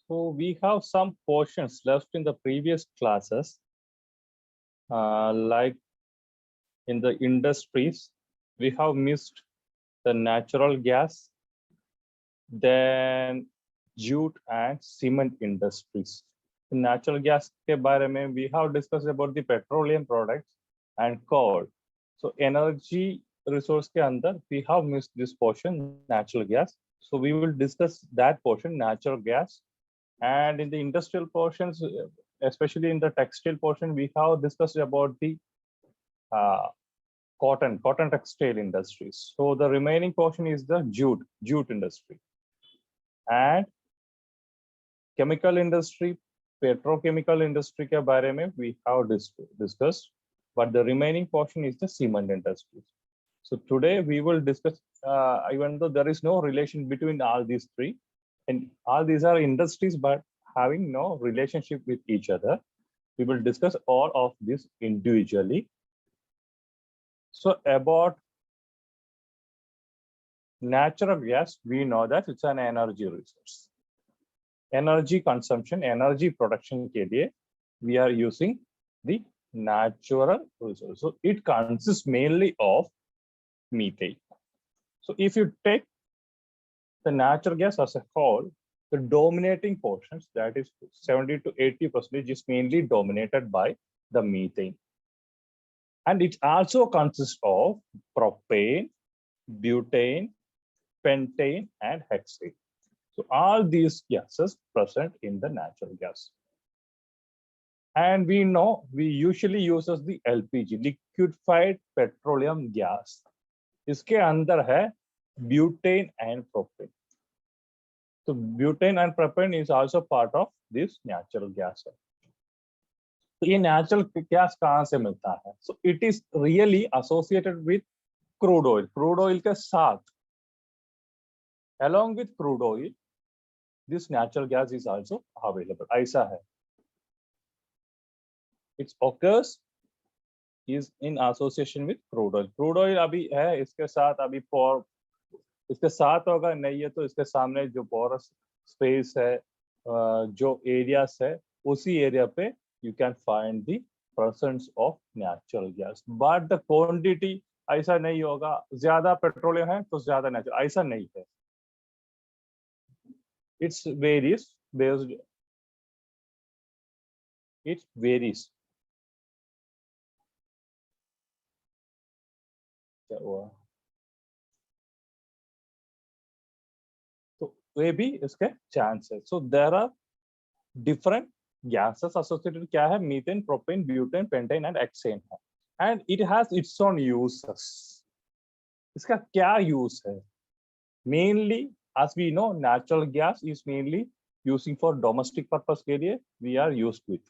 So we have some portions left in the previous classes, like in the industries, we have missed the natural gas, then jute and cement industries. In natural gas ke bare mein, we have discussed about the petroleum products and coal. So energy resource ke andar, we have missed this portion, natural gas. So we will discuss that portion, natural gas. And in the industrial portions, especially in the textile portion, we have discussed about the cotton textile industries. So the remaining portion is the jute industry. And chemical industry, petrochemical industry ke bare mein we have discussed, but the remaining portion is the cement industry. So today we will discuss, even though there is no relation between all these three, and all these are industries but having no relationship with each other, we will discuss all of this individually. So about natural gas, we know that it's an energy resource. Energy consumption, energy production ke liye, we are using the natural resource. So it consists mainly of methane. So if you take the natural gas as a whole, the dominating portions, that is 70 to 80%, is mainly dominated by the methane. And it also consists of propane, butane, pentane, and hexane. So all these gases present in the natural gas. And we know we usually uses the LPG, liquefied petroleum gas. Iske andar hai butane and propane. So butane and propane is also part of this natural gas. So ये natural gas कहाँ से मिलता है? So it is really associated with crude oil. Crude oil के साथ, along with crude oil, this natural gas is also available. ऐसा है. It occurs is in association with crude oil. Crude oil अभी है, इसके साथ अभी इसके साथ होगा नहीं है तो इसके सामने जो porous space है, जो areas है, उसी area पे you can find the presence of natural gas. But the quantity ऐसा नहीं होगा, ज्यादा पेट्रोलियम है तो ज्यादा natural, ऐसा नहीं है. It varies based. It varies. क्या हुआ? तो वे भी इसके चांस है. So there are different gases associated. क्या है? Methane, propane, butane, pentane, and hexane है. And it has its own uses. इसका क्या use है? Mainly, as we know, natural gas is mainly using for domestic purpose के लिए we are used with.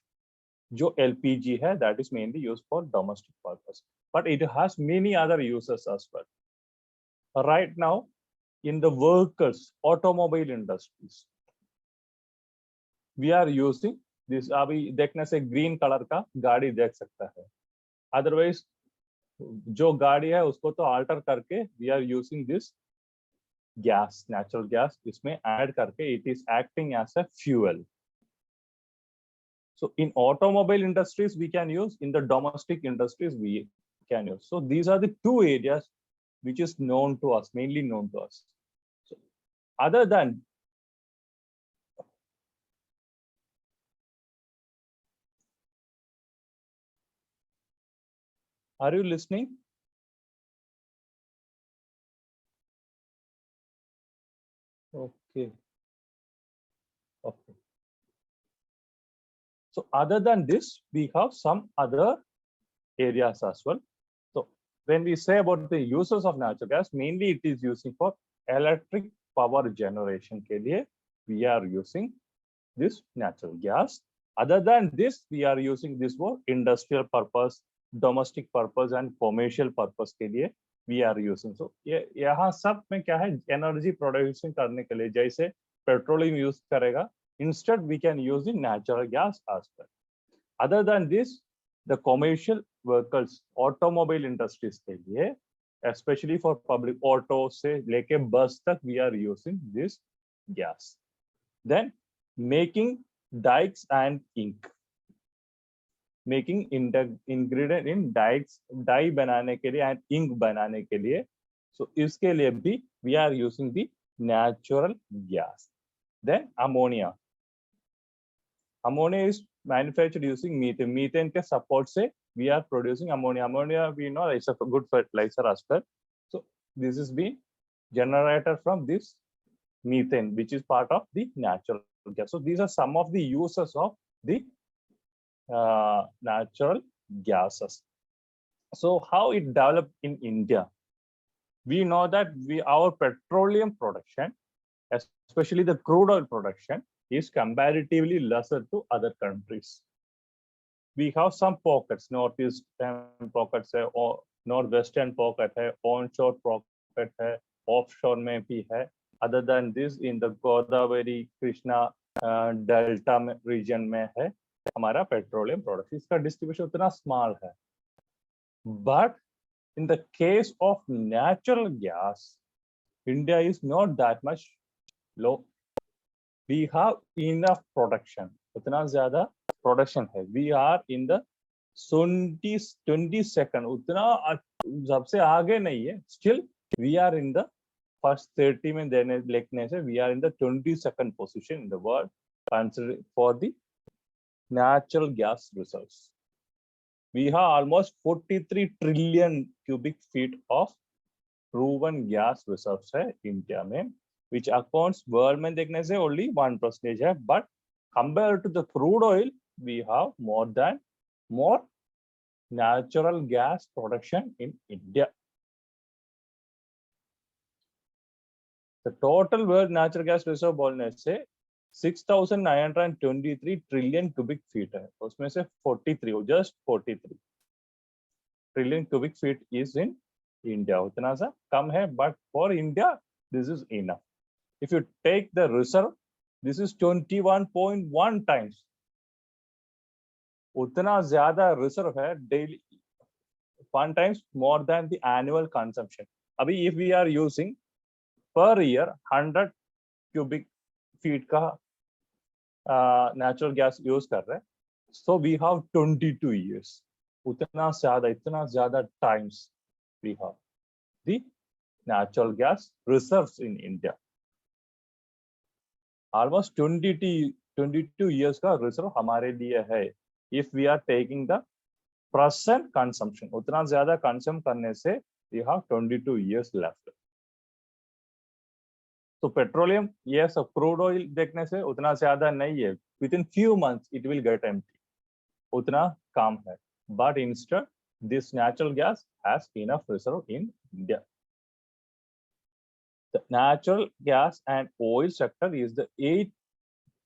जो LPG है, that is mainly used for domestic purpose. But it has many other uses as well. Right now, in the vehicles, automobile industries, we are using this. अभी देखने से green color का गाड़ी देख सकता है. Otherwise, जो गाड़ी है उसको तो alter करके we are using this gas, natural gas, इसमें add करके it is acting as a fuel. So in automobile industries we can use, in the domestic industries we can use. So these are the two areas which is known to us, mainly known to us. So other than are you listening? Okay. Okay. So other than this, we have some other areas as well. So when we say about the uses of natural gas, mainly it is using for electric power generation के लिए we are using this natural gas. Other than this, we are using this for industrial purpose, domestic purpose, and commercial purpose के लिए we are using. So यहाँ सब में क्या है? Energy production करने के लिए जैसे petroleum use करेगा, instead we can use the natural gas as well. Other than this, the commercial vehicles, automobile industries के लिए, especially for public auto से लेके bus तक, we are using this gas. Then making dyes and ink, making ingredient in dyes, dye बनाने के लिए and ink बनाने के लिए. So इसके लिए भी we are using the natural gas. Then ammonia. Ammonia is manufactured using methane. Methane के support से we are producing ammonia. Ammonia we know it's a good fertilizer as well. So this is being generated from this methane, which is part of the natural gas. So these are some of the uses of the natural gases. So how it developed in India? We know that our petroleum production, especially the crude oil production, is comparatively lesser to other countries. We have some pockets, northeastern pockets है, or northwestern pocket है, onshore pocket है, offshore में भी है. Other than this, in the Godavari, Krishna delta region में है हमारा petroleum production. इसका distribution उतना small है. But in the case of natural gas, India is not that much low. We have enough production. उतना ज़्यादा production है. We are in the 22nd. उतना सबसे आगे नहीं है. Still, we are in the first 30 में देने लिखने से we are in the 22nd position in the world, considering for the natural gas reserves. We have almost 43 trillion cubic feet of proven gas reserves है India में, which accounts world में देखने से only 1% है, but compared to the crude oil, we have more natural gas production in India. The total world natural gas reserve बोलने से 6,923 trillion cubic feet है, उसमें से 43, just 43 trillion cubic feet is in India. उतना सा कम है, but for India this is enough. If you take the reserve, this is 21.1 times. उतना ज़्यादा reserve है daily, 1 times more than the annual consumption. अभी if we are using per year 100 cubic feet का natural gas use कर रहे हैं, so we have 22 years. इतना ज़्यादा times we have the natural gas reserves in India. Almost 22 years का reserve हमारे लिए है. If we are taking the present consumption, उतना ज़्यादा consume करने से we have 22 years left. So petroleum, yes, of crude oil देखने से उतना ज़्यादा नहीं है. Within few months it will get empty. उतना कम है. But instead, this natural gas has enough reserve in India. The natural gas and oil sector is the 8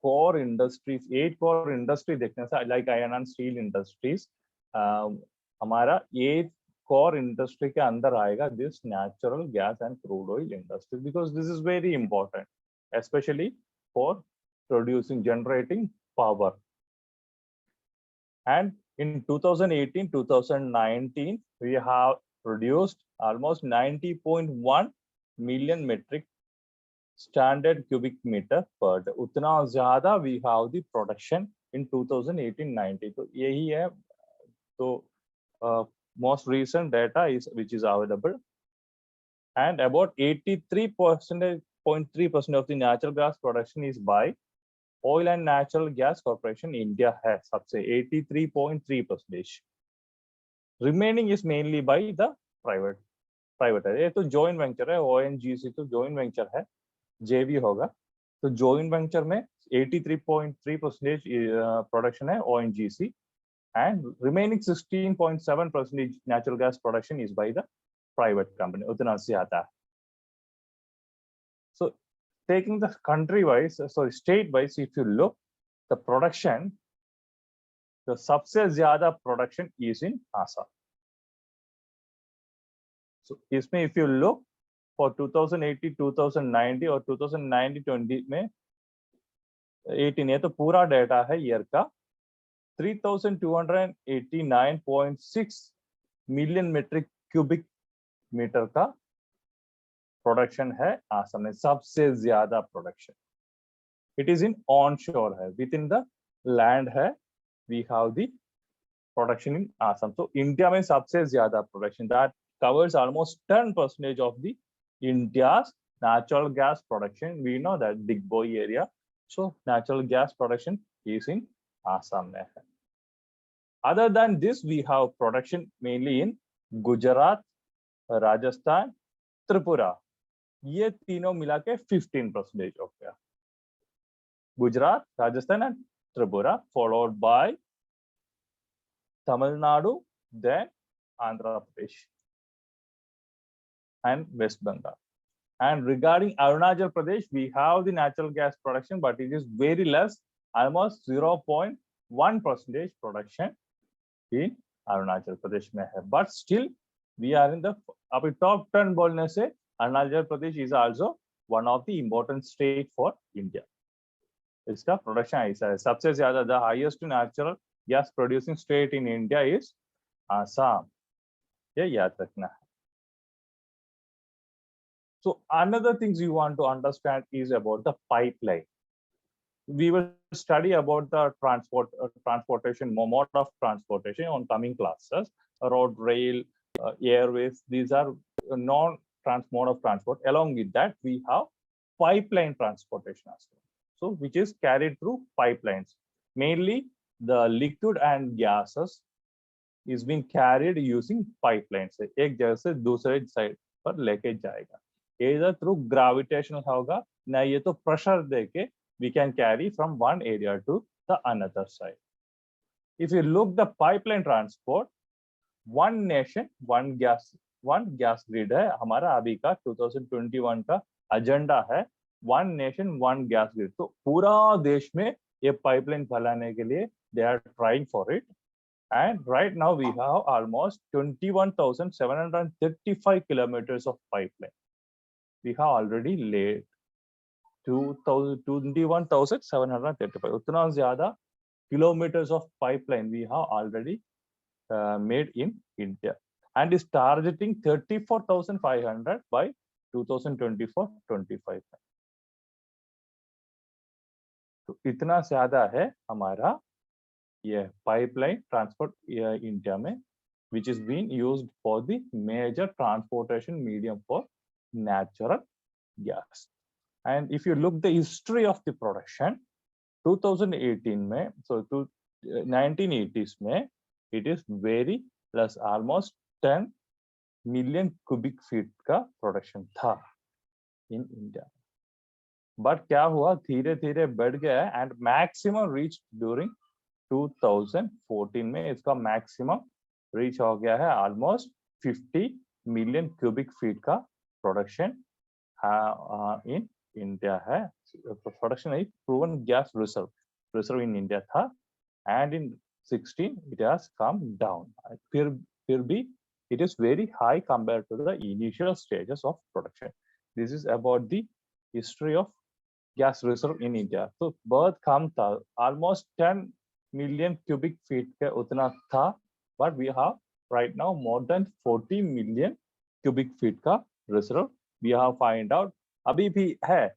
core industries. 8 core industry देखने से like iron and steel industries. हमारा 8 core industry के अंदर आएगा this natural gas and crude oil industry, because this is very important, especially for generating power. And in 2018-2019, we have produced almost 90.1 million metric standard cubic meter per day. उतना ज़्यादा we have the production in 2018-19. तो यही है. तो most recent data is which is available, and about 83.3% of the natural gas production is by Oil and Natural Gas Corporation India है सबसे 83.3%. Remaining is mainly by the private है. ये तो joint venture है. ONGC तो joint venture है, JV होगा. तो joint venture में 83.3% production है ONGC, and remaining 16.7% natural gas production is by the private company. उतना ज़्यादा है. So taking the country wise, sorry, state wise, if you look the production, the सबसे ज़्यादा production is in Assam. So इसमें if you look for 2018-2019 or 2019-20 में 18 है तो पूरा data है year का 3,289.6 million metric cubic meter का production है आसाम में, सबसे ज़्यादा production. It is in onshore hai, within the land hai. We have the production in Assam. So India mein sabse zyada production, that covers almost 10% of the India's natural gas production. We know that big boy area. So natural gas production is in Assam. Other than this, we have production mainly in Gujarat, Rajasthan, Tripura. ये तीनों मिला के 15% हो गया. Gujarat, Rajasthan and Tripura, followed by Tamil Nadu, then Andhra Pradesh and West Bengal. And regarding Arunachal Pradesh, we have the natural gas production, but it is very less, almost 0.1% production in Arunachal Pradesh mein hai. But still, we are in the top 10 बोलने से Arunachal Pradesh is also one of the important state for India. इसका production ऐसा है. सबसे ज़्यादा the highest natural gas producing state in India is Assam. ये याद रखना है. So another things you want to understand is about the pipeline. We will study about the transportation, mode of transportation on coming classes. Road, rail, airways, these are non-mode of transport. Along with that, we have pipeline transportation as well. So which is carried through pipelines. Mainly the liquid and gases is being carried using pipelines. एक जगह से दूसरे side पर लेके जाएगा. Either through gravitational होगा, ना ये तो pressure देके we can carry from one area to the another side. If you look the pipeline transport, one nation, one gas grid है हमारा अभी का 2021 का agenda है. One nation, one gas grid. तो पूरा देश में ये pipeline फैलाने के लिए they are trying for it. And right now we have almost 21,735 kilometers of pipeline. We have already laid 21,735. उतना ज़्यादा kilometers of pipeline we have already made in India, and is targeting 34,500 by 2024-25. तो इतना ज़्यादा है हमारा ये pipeline transport India में, which is being used for the major transportation medium for natural gas. And if you look the history of the production, 2018 में, so to 1980s में, it is very less, almost 10 million cubic feet का production था in India. But क्या हुआ, धीरे धीरे बढ़ गया and maximum reached during 2014 में इसका maximum reach हो गया है almost 50 million cubic feet का production in India है. Production is proven gas reserve in India था, and in 16 it has come down. फिर भी it is very high compared to the initial stages of production. This is about the history of gas reserve in India. So birth कम था, almost 10 million cubic feet के उतना था, but we have right now more than 40 million cubic feet का reserve. We have find out, अभी भी है,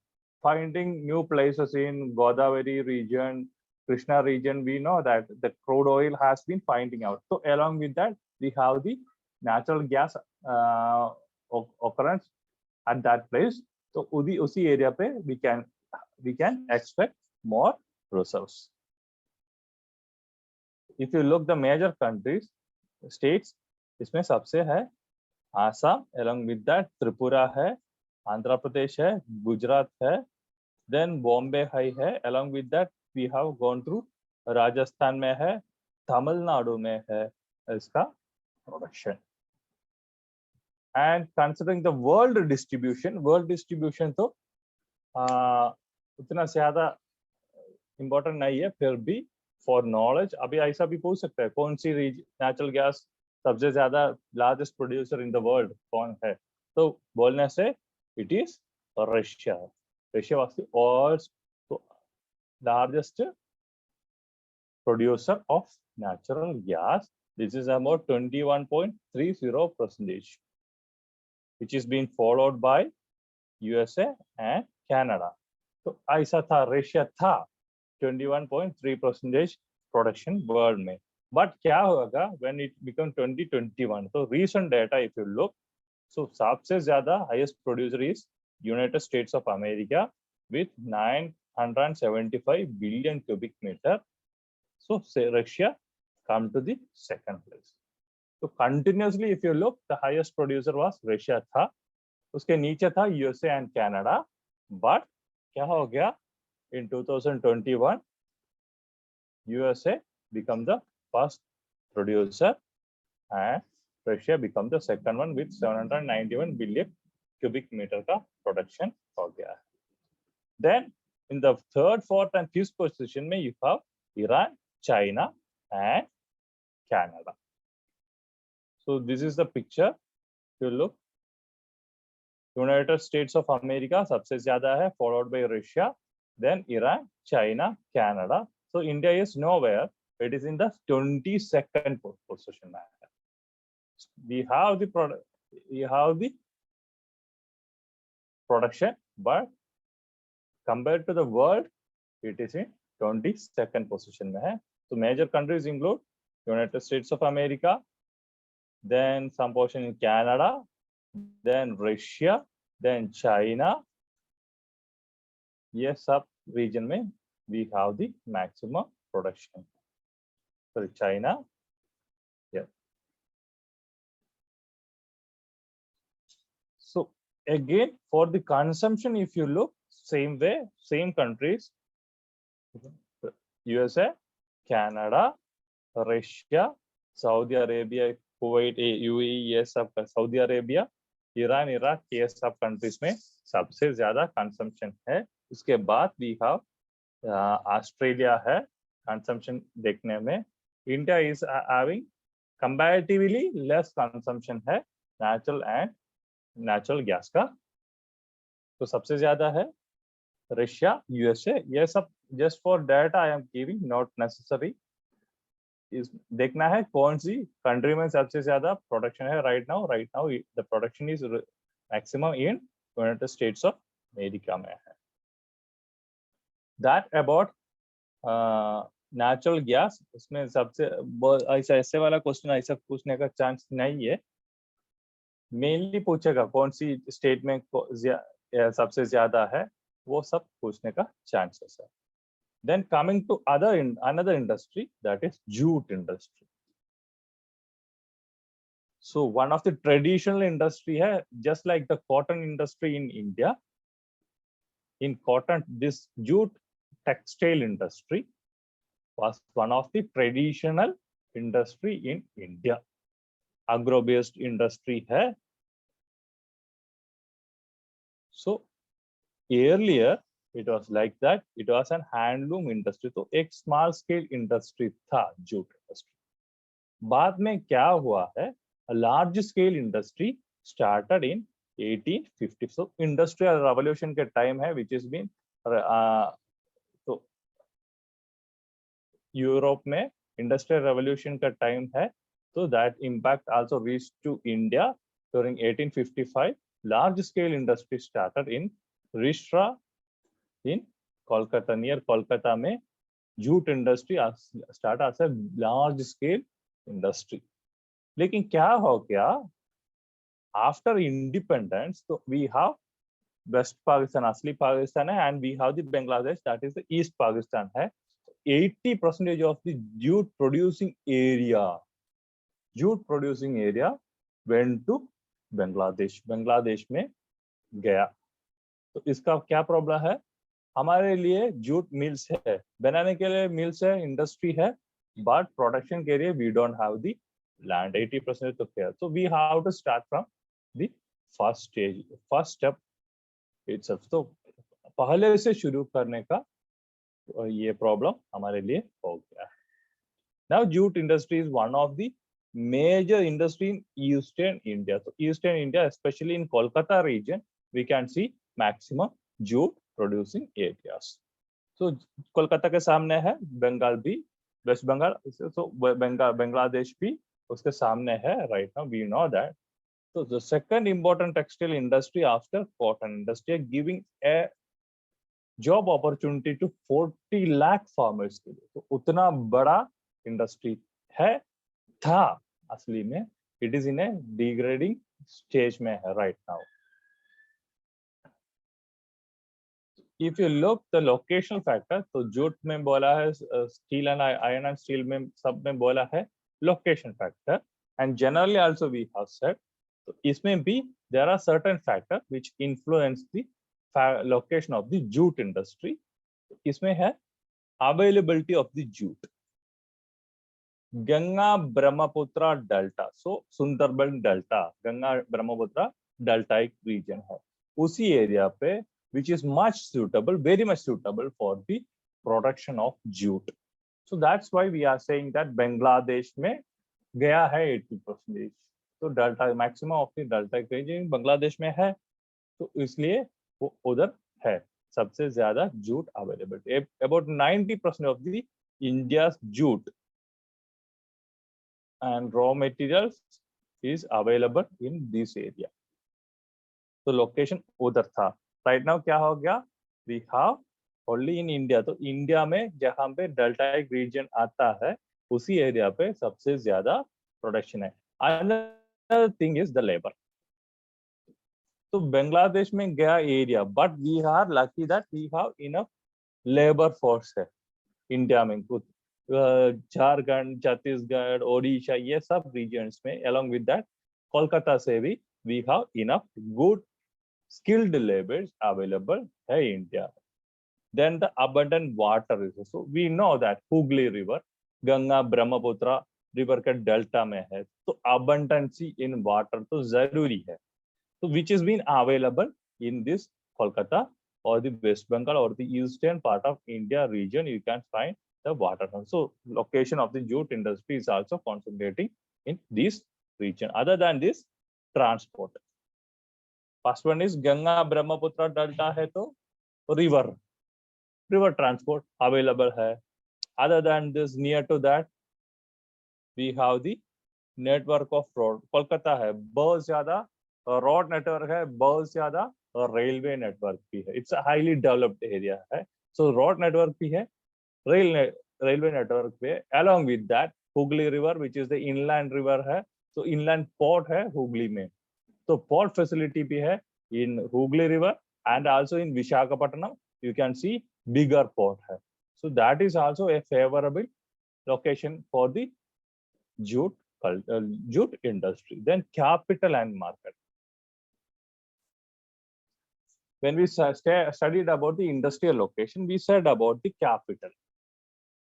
finding new places in Godavari region, Krishna region. We know that the crude oil has been finding out. So along with that, we have the natural gas occurrence at that place. So उसी area पे we can expect more reserves. If you look the major countries, states, इसमें सबसे है Assam, along with that Tripura है, Andhra Pradesh है, Gujarat है, then Bombay है, along with that we have gone through Rajasthan में है, Tamil Nadu में है इसका production. And considering the world distribution तो उतना ज़्यादा important नहीं है, फिर भी for knowledge अभी ऐसा भी पूछ सकते हैं कौन सी natural gas सबसे ज़्यादा largest producer in the world कौन है, तो बोलने से it is Russia. Russia was the largest producer of natural gas. This is about 21.30%, which is being followed by USA and Canada. तो ऐसा था, रशिया था 21.3% प्रोडक्शन वर्ल्ड में। बट क्या होगा व्हेन इट बिकम 2021? तो recent data if you look, so सबसे ज्यादा highest producer is United States of America with 975 billion cubic metre. So say Russia come to the second place. So continuously if you look, the highest producer was Russia था, उसके नीचे था USA and Canada, but क्या हो गया in 2021 USA become the first producer and Russia become the second one with 791 billion cubic meter का production हो गया। Then in the third, fourth and fifth position में you have Iran, China and Canada. So this is the picture. You look, United States of America सबसे ज़्यादा है, followed by Russia, then Iran, China, Canada. So India is nowhere. It is in the 22nd position. We have the product, we have the production, but compared to the world, it is in 22nd position में है. So major countries include United States of America, then some portion in Canada, then Russia, then China. Yes, sub region में we have the maximum production. Sorry, China. Yeah. So again, for the consumption, if you look, same way, same countries, USA, Canada, Russia, Saudi Arabia, Kuwait, UAE, ये सब Saudi Arabia, Iran, Iraq, ये सब countries में सबसे ज्यादा consumption है। उसके बाद वी हैव ऑस्ट्रेलिया है कंजम्पशन देखने में। India is having comparatively less consumption है नेचुरल गैस का। तो सबसे ज्यादा है रशिया, यूएसए, ये सब just for data I am giving, not necessary. देखना है कौन सी कंट्री में सबसे ज्यादा प्रोडक्शन है right now the production is maximum in United States of America में है। That about natural gas. उसमें सबसे ऐसा ऐसे वाला क्वेश्चन ऐसा पूछने का चांस नहीं है, मेनली पूछेगा कौन सी स्टेट में सबसे ज्यादा है, वो सब पूछने का चांसेस है। Then coming to another industry, that is jute industry. So one of the traditional industry है, just like the cotton industry in India. In cotton, this jute textile industry was one of the traditional industry in India. Agro-based industry है. So earlier it was like that, it was an handloom industry, तो एक small scale industry था jute industry। बाद में क्या हुआ है, a large scale industry started in 1850। so industrial revolution के time है which is been तो यूरोप में industrial revolution का time है, तो that impact also reached to India during 1855। large scale industry started in Ristra in Kolkata, near Kolkata में jute industry start as a large scale industry। लेकिन क्या हो गया, after independence, so we have West Pakistan, असली पाकिस्तान है, and we have the Bangladesh, that is the East Pakistan है। 80% of the jute producing area went to Bangladesh, Bangladesh में गया। तो इसका क्या प्रॉब्लम है, हमारे लिए जूट मिल्स है, बनाने के लिए मिल्स है, इंडस्ट्री है, बट प्रोडक्शन के लिए we don't have the land, 80% तो क्या। so we have to start from the first step itself। तो पहले से शुरू करने का ये प्रॉब्लम हमारे लिए हो गया। now jute industry is one of the major industry in eastern India। so eastern India, especially in Kolkata region, we can see maximum jute producing areas. तो कोलकाता के सामने है बंगाल भी, वेस्ट बंगाल, तो बांग्लादेश भी उसके सामने है right now, we know that. तो the second important textile industry after cotton industry giving job opportunity to 40 lakh farmers के लिए। तो उतना बड़ा इंडस्ट्री है, था असली में, it is in a degrading stage में है right now. If you look the locational factor, तो जूट में बोला है, steel and iron and steel में सब में बोला है location factor, and generally also we have said, तो इसमें भी there are certain factor which influence the location of the jute industry. इसमें है availability of the jute, Ganga Brahmaputra delta, so Sundarban delta, Ganga Brahmaputra deltaic reason है, उसी एरिया पे which is much suitable, very much suitable for the production of jute. So that's why we are saying that Bangladesh में गया है 80%, तो delta maximum of the deltaic region Bangladesh में है, तो इसलिए वो उधर है सबसे ज्यादा jute availability. About 90% of the India's jute and raw materials is available in this area। तो लोकेशन उधर था। राइट नाउ क्या हो गया, we have only in India, तो इंडिया में जहां पे डेल्टाइक रीजन आता है उसी एरिया पे सबसे ज्यादा प्रोडक्शन है। Another thing is the labour, तो बांग्लादेश में गया area, but we are lucky that we have enough labour force है इंडिया में। कुछ झारखंड, छत्तीसगढ़, ओडिशा, ये सब रीजन्स में, along with that कोलकाता से भी we have enough good skilled laborers available है India. Then the abundant water resources, so we know that Hooghly river Ganga Brahmaputra river के डेल्टा में है, तो abundancy in water तो जरूरी है, तो which is been available in this Kolkata or the West Bengal or the eastern part of India region, you can find the water. So location of the jute industry is also concentrating in this region. Other than this, transport, first one is Ganga Brahmaputra delta है, तो river transport available है। Other than this, near to that we have the network of road, Kolkata है, बहुत ज्यादा road network है, बहुत ज्यादा railway network भी है, it's a highly developed area है, सो रोड नेटवर्क भी है, रेलवे नेटवर्क पे, along with that Hooghly river which is the inland river है, तो inland port है हुगली में, तो port facility भी है in Hooghly river, and also in Visakhapatnam you can see bigger port है, so that is also a favorable location for the jute industry. Then capital and market, when we studied about the industrial location, we said about the capital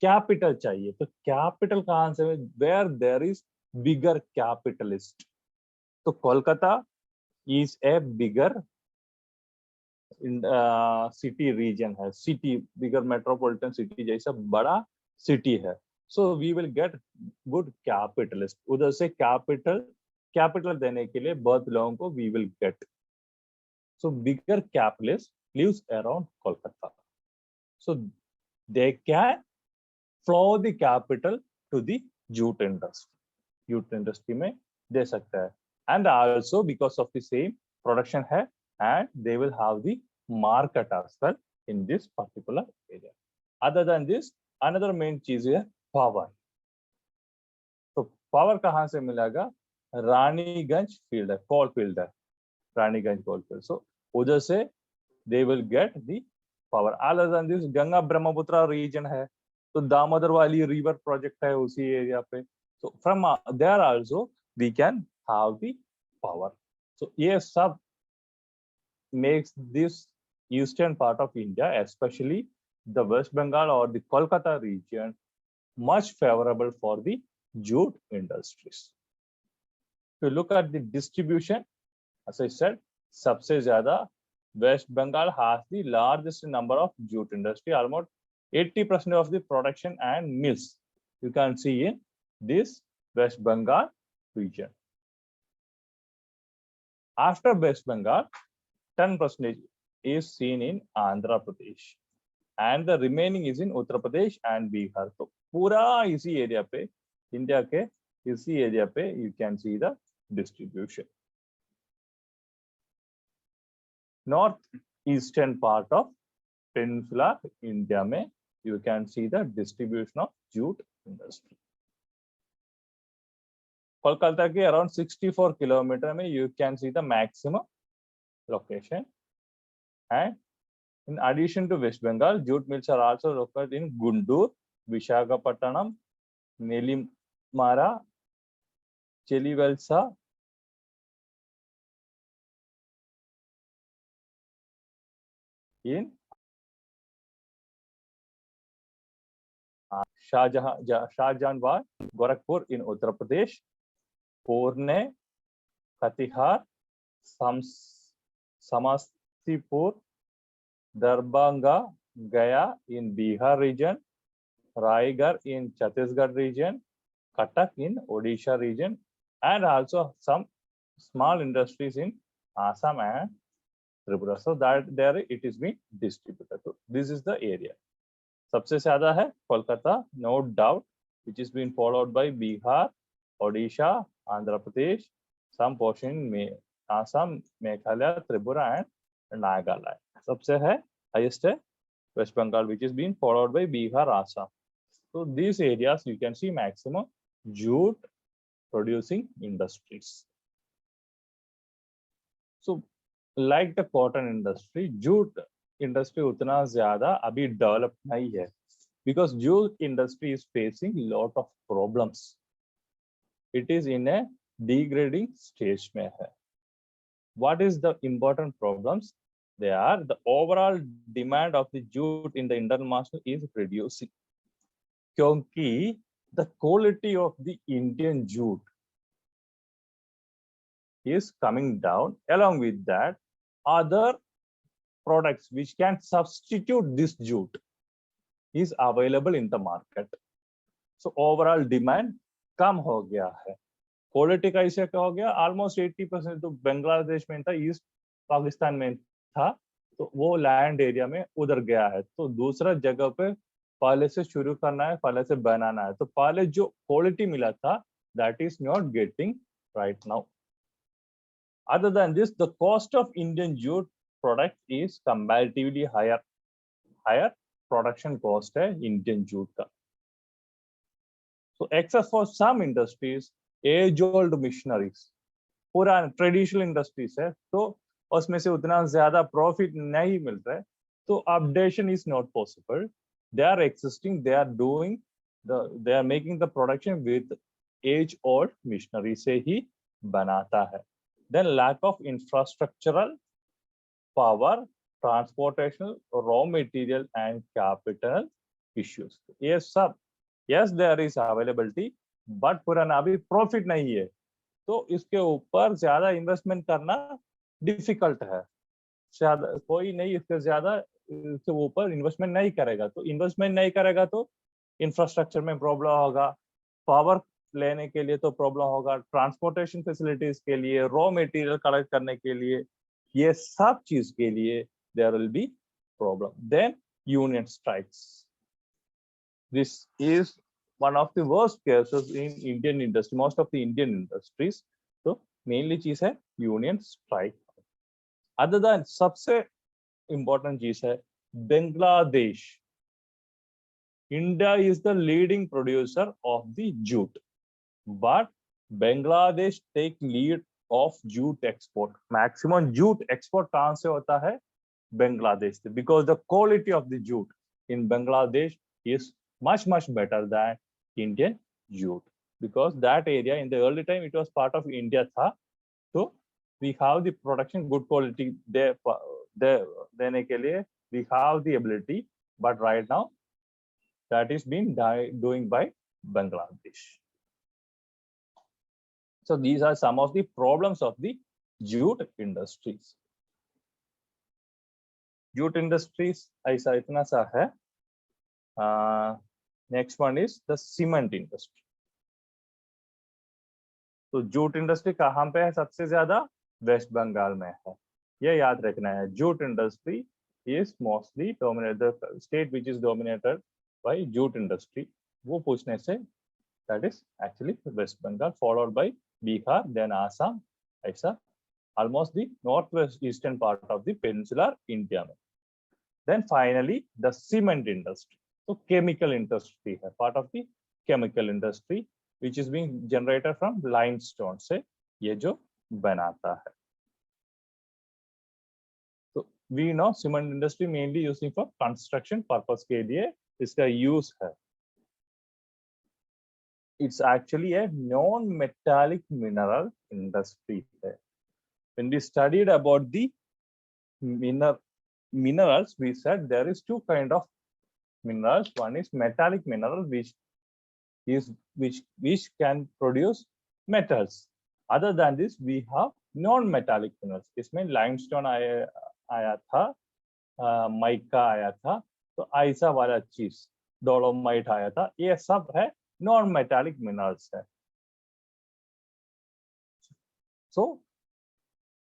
चाहिए, तो capital कहाँ से, where there is bigger capitalist, तो Kolkata is a bigger city region है, city bigger metropolitan city जैसा बड़ा city है, so we will get good capitalist, उधर से capital देने के लिए बहुत लोगों को we will get, so bigger capitalist lives around Kolkata, so they can flow the capital to the jute industry में दे सकता है, and also because of the same production है, and they will have the market as well in this particular area. Other than this, another main चीज है power, तो power कहाँ से मिलेगा, रानीगंज फील्ड है, कोल फील्ड है, रानीगंज कोल फील्ड, so उधर से they will get the power. Other than this, Ganga Brahmaputra region है, तो दामोदर वाली रिवर प्रोजेक्ट है उसी एरिया पे, so from there also we can have the power, so ये सब makes this eastern part of India, especially the West Bengal or the Kolkata region, much favorable for the jute industries. If you look at the distribution, as I said, सबसे ज्यादा West Bengal has the largest number of jute industry, almost 80% of the production and mills you can see in this West Bengal region. After West Bengal, 10% is seen in Andhra Pradesh, and the remaining is in Uttar Pradesh and Bihar. तो पूरा इसी area पे, India के इसी area पे you can see the distribution. North eastern part of peninsular India में you can see the distribution of jute industry. Kolkata के around 64 kilometer में you can see the maximum location, and in addition to West Bengal, jute mills are also located in Guntur, Visakhapatnam, Nelimara, Chelivelsa, in Shahjahanabad, Gorakhpur in Uttar Pradesh, Pune, Katihar, Samastipur, Darbhanga, Gaya in Bihar region, Raigarh in Chhattisgarh region, Cuttack in Odisha region, and also some small industries in Assam and Tripura. So that there it is being distributed. So this is the area. सबसे ज्यादा है Kolkata, no doubt, which is being followed by Bihar, Odisha, Andhra Pradesh, some portion में Assam, Meghalaya, Tripura and Nagaland. सबसे है highest है West Bengal, which is being followed by Bihar, Assam. So these areas you can see maximum jute producing industries. So like the cotton industry, jute industry उतना ज़्यादा अभी develop नहीं है, because jute industry is facing lot of problems. It is in a degrading stage में है. What is the important problems? They are the overall demand of the jute in the internal market is reducing. क्योंकि the quality of the Indian jute is coming down. Along with that, other products which can substitute this jute is available in the market. So overall demand कम हो गया है. Quality का इसे क्या हो गया? Almost 80% तो बांग्लादेश में था, ईस्ट पाकिस्तान में था, तो वो लैंड एरिया में उधर गया है. तो दूसरा जगह पे पहले से शुरू करना है, पहले से बनाना है. तो पहले जो क्वालिटी मिला था, that is not getting right now. Other than this, the cost of Indian jute product is comparatively higher. Higher production cost है Indian jute का. So except for some industries, age-old machineries, पुराने traditional industries है, तो उसमें से उतना ज़्यादा profit नहीं मिल रहा है, तो updation is not possible. They are existing, they are making the production with age-old machinery से ही बनाता है. Then lack of infrastructural, power, transportation, raw material and capital issues. Yes, sir. Yes, there is availability, but पुराना अभी profit नहीं है, तो इसके ऊपर ज़्यादा investment करना difficult है. ज़्यादा कोई नहीं इसके ज़्यादा इसके ऊपर investment नहीं करेगा, तो investment नहीं करेगा तो infrastructure में problem होगा, power लेने के लिए तो प्रॉब्लम होगा, ट्रांसपोर्टेशन फैसिलिटीज के लिए, रॉ मटेरियल कलेक्ट करने के लिए, ये सब चीज के लिए there will be problem. Then union strikes. This is one of the worst cases in Indian industry, most of the Indian industries. तो मेनली चीज है यूनियन स्ट्राइक. अदर देन सबसे इंपॉर्टेंट चीज है Bangladesh. India is the leading producer of the jute, but Bangladesh take lead of jute export. Maximum jute export कहाँ से होता है? Bangladesh से, because the quality of the jute in Bangladesh is much better than Indian jute, because that area in the early time it was part of India था, तो we have the production good quality there देने के लिए we have the ability, but right now that is being doing by Bangladesh. So these are some of the problems of the jute industries. Jute industries ऐसा इतना सा है. Next one is the cement industry. तो jute industry कहाँ पे है सबसे ज्यादा? वेस्ट बंगाल में है. ये याद रखना है. Jute industry is mostly dominated, the state which is dominated by jute industry. वो पूछने से that is actually West Bengal, followed by Bihar, then Assam, ऐसा almost the northwest eastern part of the peninsular India में. Then finally the cement industry. So chemical industry है, part of the chemical industry which is being generated from limestone से ये जो बनाता है. So we know cement industry mainly using for construction purpose के लिए इसका use है. It's actually a non-metallic mineral industry है. When we studied about the minerals, we said there is two kind of minerals. One is metallic mineral, which can produce metals. Other than this, we have non-metallic minerals. इसमें limestone आया था, mica आया था, तो ऐसा वाला चीज, dolomite आया था. ये सब है non-metallic minerals है. So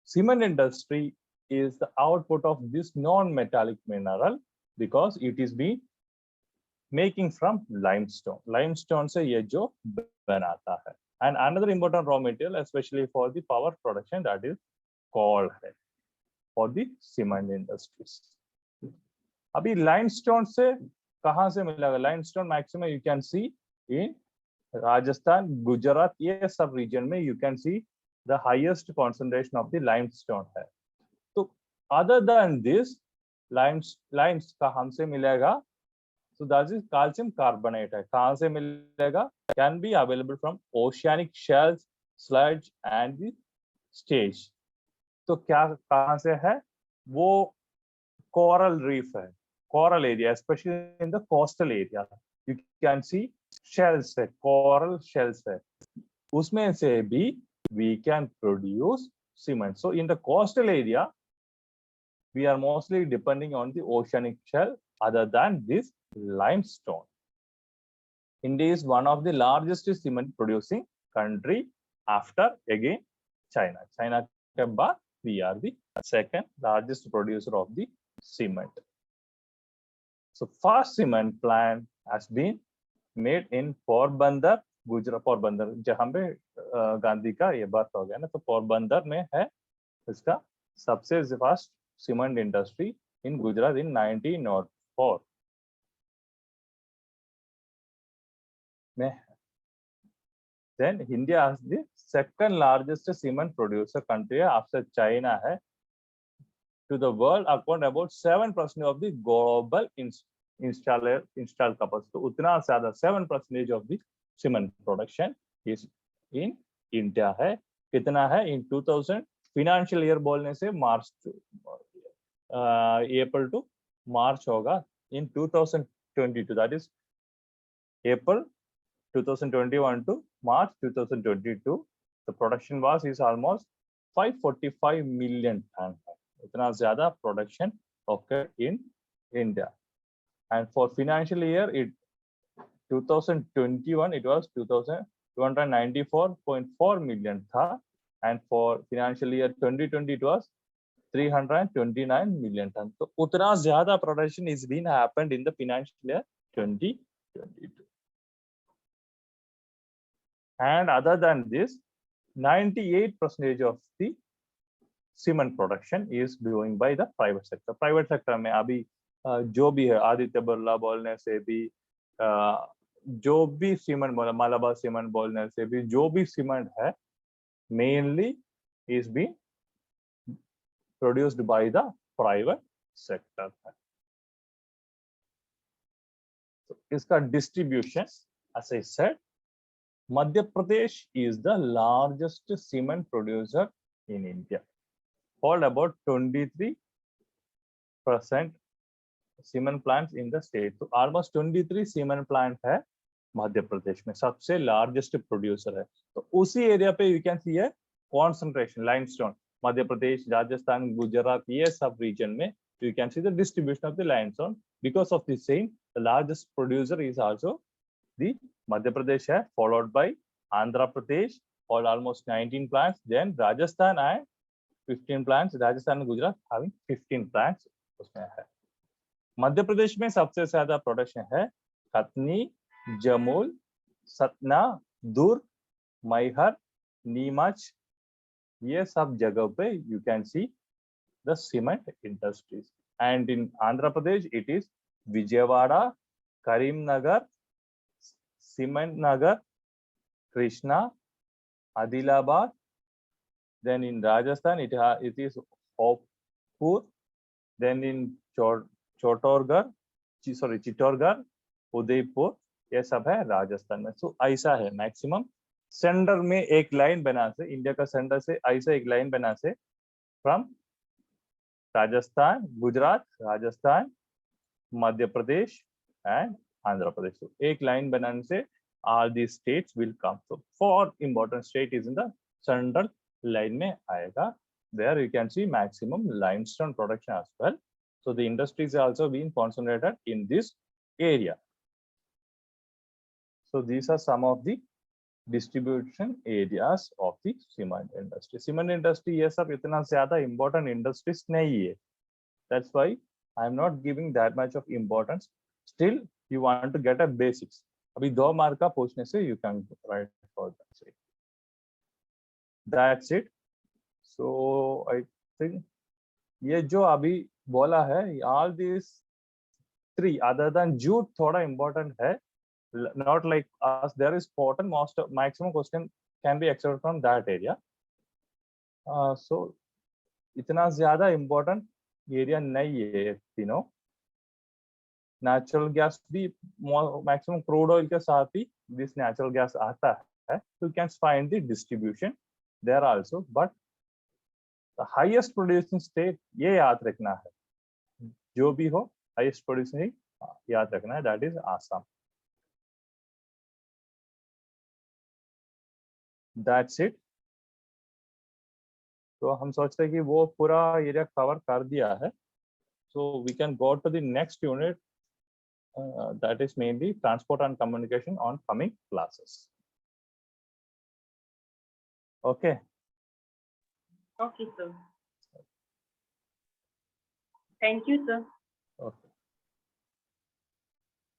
cement industry is the output of this non-metallic mineral because it is being making from limestone. Limestone से ये जो बनाता है. And another important raw material, especially for the power production, that is coal है for the cement industries. अभी limestone से कहाँ से मिलेगा? Limestone maximum you can see in Rajasthan, Gujarat, ये सब region में you can see the highest concentration of the limestone है. तो other than this, limes कहाँ से मिलेगा? So that is calcium carbonate है. कहाँ से मिलेगा? Can be available from oceanic shells, sludge and the stage. तो क्या कहाँ से है? वो coral reef है. Coral area, especially in the coastal area, you can see shells है, coral shells है. उसमें से भी we can produce cement. So in the coastal area, we are mostly depending on the oceanic shell. Other than this, limestone. India is one of the largest cement producing country after again China. China के बाद we are the second largest producer of the cement. So first cement plant has been made in Porbandar, Gujarat. Porbandar जहाँ पे गांधी का ये बात हो गया ना, तो पोरबंदर में है इसका सबसे first cement industry in Gujarat in 1904 में. Then India is the second largest cement producer country after China है to the world, account about 7% of the global installed capacity. तो उतना ज्यादा 7% of the cement production is in India है. कितना है? In 2000 financial year बोलने से मार्च अप्रैल to मार्च होगा. In 2022, that is April 2021 to March 2022, the production is almost 545 million ton. इतना ज्यादा production occurred in India. And for financial year 2021 it was 294.4 million था, and for financial year 2020 it was 329 million ton. So उतना ज्यादा production is been happened in the financial year 2022. And other than this, 98% of the cement production is doing by the private sector. Private sector में अभी जो भी है, आदित्य बिरला बोलने से भी, जो भी सीमेंट बोला, मालाबार सीमेंट बोलने से भी, जो भी सीमेंट है mainly is being produced by the private sector. So इसका distribution, as I said, Madhya Pradesh is the largest cement producer in India. Hold about 23% cement plants in the state. So almost 23 cement plant है मध्य प्रदेश में, सबसे largest producer है. तो उसी area पे you can see a concentration limestone. Madhya Pradesh, Rajasthan, Gujarat, ये सब region में you can see the distribution of the limestone. Because of the same, the largest producer is also the Madhya Pradesh है, followed by Andhra Pradesh, or almost 19 plants. Then Rajasthan and 15 plants. Rajasthan and Gujarat having 15 plants उसमें है. मध्य प्रदेश में सबसे ज्यादा production है कटनी, जमुई, सतना, दुर्ग, मैहर, नीमच, ये सब जगह पे you can see the cement industries. and in Andhra Pradesh it is Vijayawada, Karimnagar, Cement Nagar, Krishna, Adilabad. Then in Rajasthan it is Hopur. Then in Chittorgarh, Udaipur, ये सब है राजस्थान में. So ऐसा है मैक्सिमम. सेंटर में एक line बना से, इंडिया का सेंटर से ऐसा एक लाइन बना से from Rajasthan, Gujarat, Rajasthan, Madhya Pradesh and Andhra Pradesh. So एक लाइन बनाने से all these states will come. So four important state is in the central line में आएगा. There you can see maximum limestone production as well. So the industries are also being concentrated in this area. So these are some of the distribution areas of the cement industry. Cement industry ये सब इतना ज़्यादा important industries नहीं है. That's why I'm not giving that much of importance. Still, you want to get a basics. अभी 2 mark का पूछने से you can write for that. That's it. So I think ये जो अभी बोला है, all these 3 other than jute थोड़ा important है. Not like us, there is important maximum question can be expected from that area. So इतना ज़्यादा important area नहीं है तीनों. Natural gas भी maximum crude oil के साथ ही this natural gas आता है. So you can find the distribution there also, but the highest producing state ये याद रखना है. जो भी हो highest producing याद रखना है, that is Assam. That's it. तो हम सोचते हैं कि वो पूरा एरिया कवर कर दिया है. So we can go to the next unit, that is mainly transport and communication on coming classes. Okay. Okay, sir. Thank you, sir. Okay.